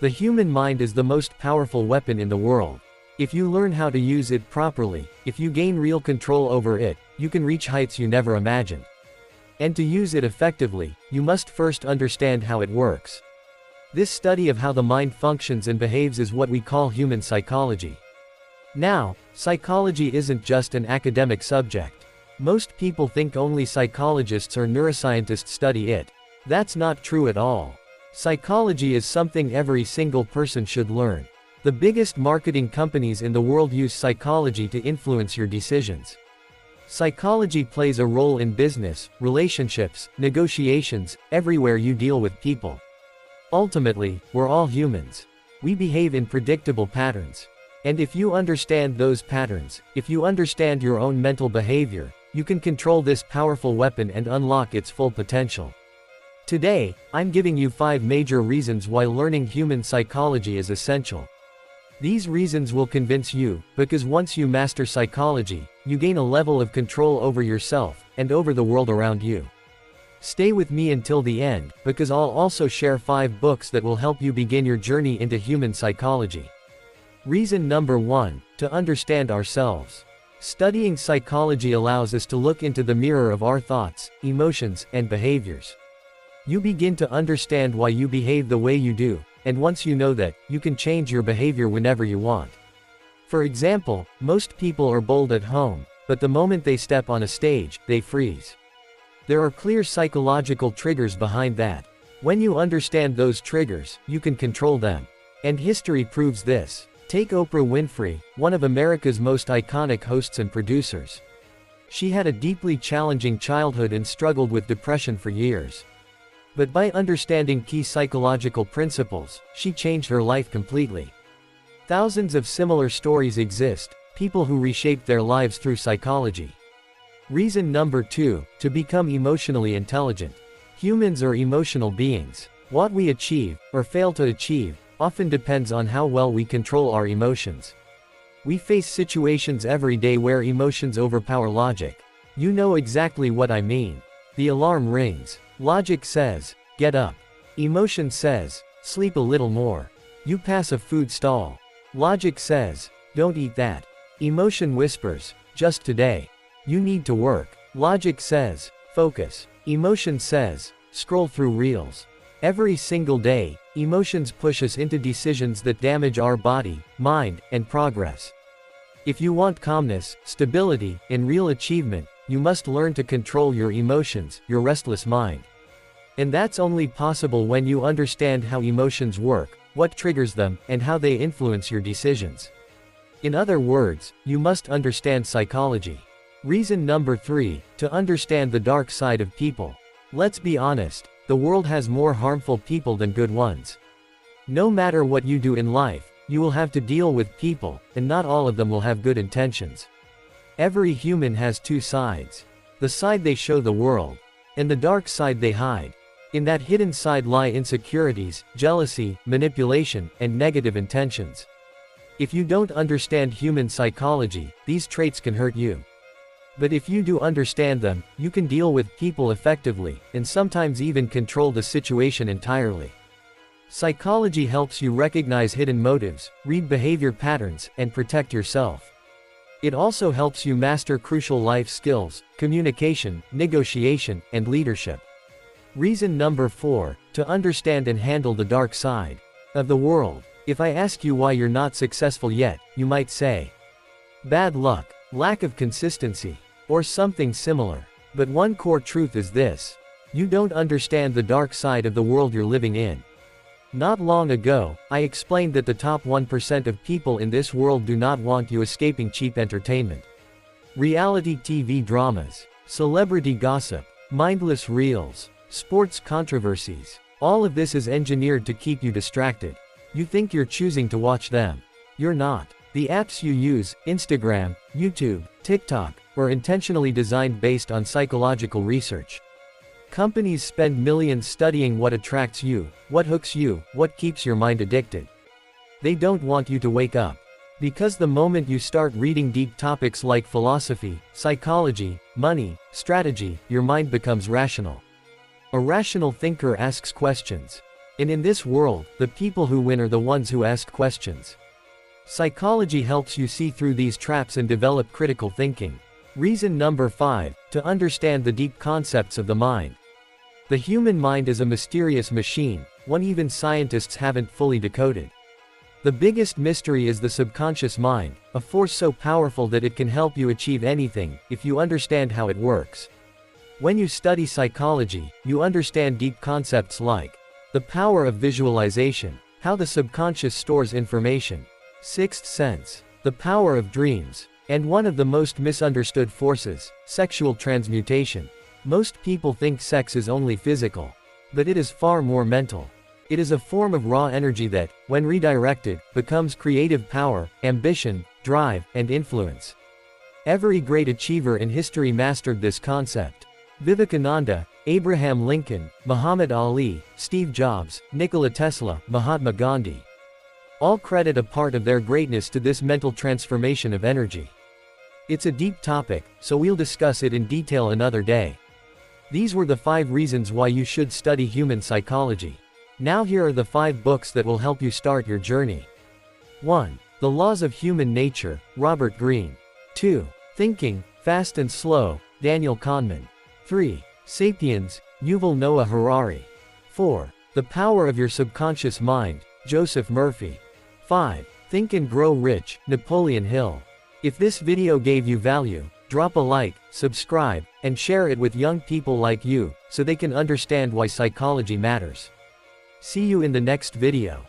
The human mind is the most powerful weapon in the world. If you learn how to use it properly, if you gain real control over it, you can reach heights you never imagined. And to use it effectively, you must first understand how it works. This study of how the mind functions and behaves is what we call human psychology. Now, psychology isn't just an academic subject. Most people think only psychologists or neuroscientists study it. That's not true at all. Psychology is something every single person should learn. The biggest marketing companies in the world use psychology to influence your decisions. Psychology plays a role in business, relationships, negotiations, everywhere you deal with people. Ultimately, we're all humans. We behave in predictable patterns. And if you understand those patterns, if you understand your own mental behavior, you can control this powerful weapon and unlock its full potential. Today, I'm giving you 5 major reasons why learning human psychology is essential. These reasons will convince you, because once you master psychology, you gain a level of control over yourself, and over the world around you. Stay with me until the end, because I'll also share 5 books that will help you begin your journey into human psychology. Reason number 1, to understand ourselves. Studying psychology allows us to look into the mirror of our thoughts, emotions, and behaviors. You begin to understand why you behave the way you do, and once you know that, you can change your behavior whenever you want. For example, most people are bold at home, but the moment they step on a stage, they freeze. There are clear psychological triggers behind that. When you understand those triggers, you can control them. And history proves this. Take Oprah Winfrey, one of America's most iconic hosts and producers. She had a deeply challenging childhood and struggled with depression for years. But by understanding key psychological principles, she changed her life completely. Thousands of similar stories exist, people who reshaped their lives through psychology. Reason number 2, to become emotionally intelligent. Humans are emotional beings. What we achieve, or fail to achieve, often depends on how well we control our emotions. We face situations every day where emotions overpower logic. You know exactly what I mean. The alarm rings. Logic says, get up. Emotion says, sleep a little more. You pass a food stall. Logic says, don't eat that. Emotion whispers, just today. You need to work. Logic says, focus. Emotion says, scroll through reels. Every single day, emotions push us into decisions that damage our body, mind, and progress. If you want calmness, stability, and real achievement, you must learn to control your emotions, your restless mind. And that's only possible when you understand how emotions work, what triggers them, and how they influence your decisions. In other words, you must understand psychology. Reason number 3, to understand the dark side of people. Let's be honest, the world has more harmful people than good ones. No matter what you do in life, you will have to deal with people, and not all of them will have good intentions. Every human has 2 sides. The side they show the world, and the dark side they hide. In that hidden side lie insecurities, jealousy, manipulation, and negative intentions. If you don't understand human psychology, these traits can hurt you. But if you do understand them, you can deal with people effectively, and sometimes even control the situation entirely. Psychology helps you recognize hidden motives, read behavior patterns, and protect yourself. It also helps you master crucial life skills, communication, negotiation, and leadership. Reason number 4, to understand and handle the dark side of the world. If I ask you why you're not successful yet, you might say, bad luck, lack of consistency, or something similar. But one core truth is this: you don't understand the dark side of the world you're living in. Not long ago, I explained that the top 1% of people in this world do not want you escaping cheap entertainment. Reality TV dramas, celebrity gossip, mindless reels, sports controversies. All of this is engineered to keep you distracted. You think you're choosing to watch them. You're not. The apps you use, Instagram, YouTube, TikTok, were intentionally designed based on psychological research. Companies spend millions studying what attracts you, what hooks you, what keeps your mind addicted. They don't want you to wake up. Because the moment you start reading deep topics like philosophy, psychology, money, strategy, your mind becomes rational. A rational thinker asks questions. And in this world, the people who win are the ones who ask questions. Psychology helps you see through these traps and develop critical thinking. Reason number 5, to understand the deep concepts of the mind. The human mind is a mysterious machine, one even scientists haven't fully decoded. The biggest mystery is the subconscious mind, a force so powerful that it can help you achieve anything, if you understand how it works. When you study psychology, you understand deep concepts like the power of visualization, how the subconscious stores information, sixth sense, the power of dreams, and one of the most misunderstood forces, sexual transmutation. Most people think sex is only physical. But it is far more mental. It is a form of raw energy that, when redirected, becomes creative power, ambition, drive, and influence. Every great achiever in history mastered this concept. Vivekananda, Abraham Lincoln, Muhammad Ali, Steve Jobs, Nikola Tesla, Mahatma Gandhi. All credit a part of their greatness to this mental transformation of energy. It's a deep topic, so we'll discuss it in detail another day. These were the 5 reasons why you should study human psychology. Now here are the 5 books that will help you start your journey. 1. The Laws of Human Nature, Robert Greene. 2. Thinking, Fast and Slow, Daniel Kahneman. 3. Sapiens, Yuval Noah Harari. 4. The Power of Your Subconscious Mind, Joseph Murphy. 5. Think and Grow Rich, Napoleon Hill. If this video gave you value, drop a like, subscribe, and share it with young people like you, so they can understand why psychology matters. See you in the next video.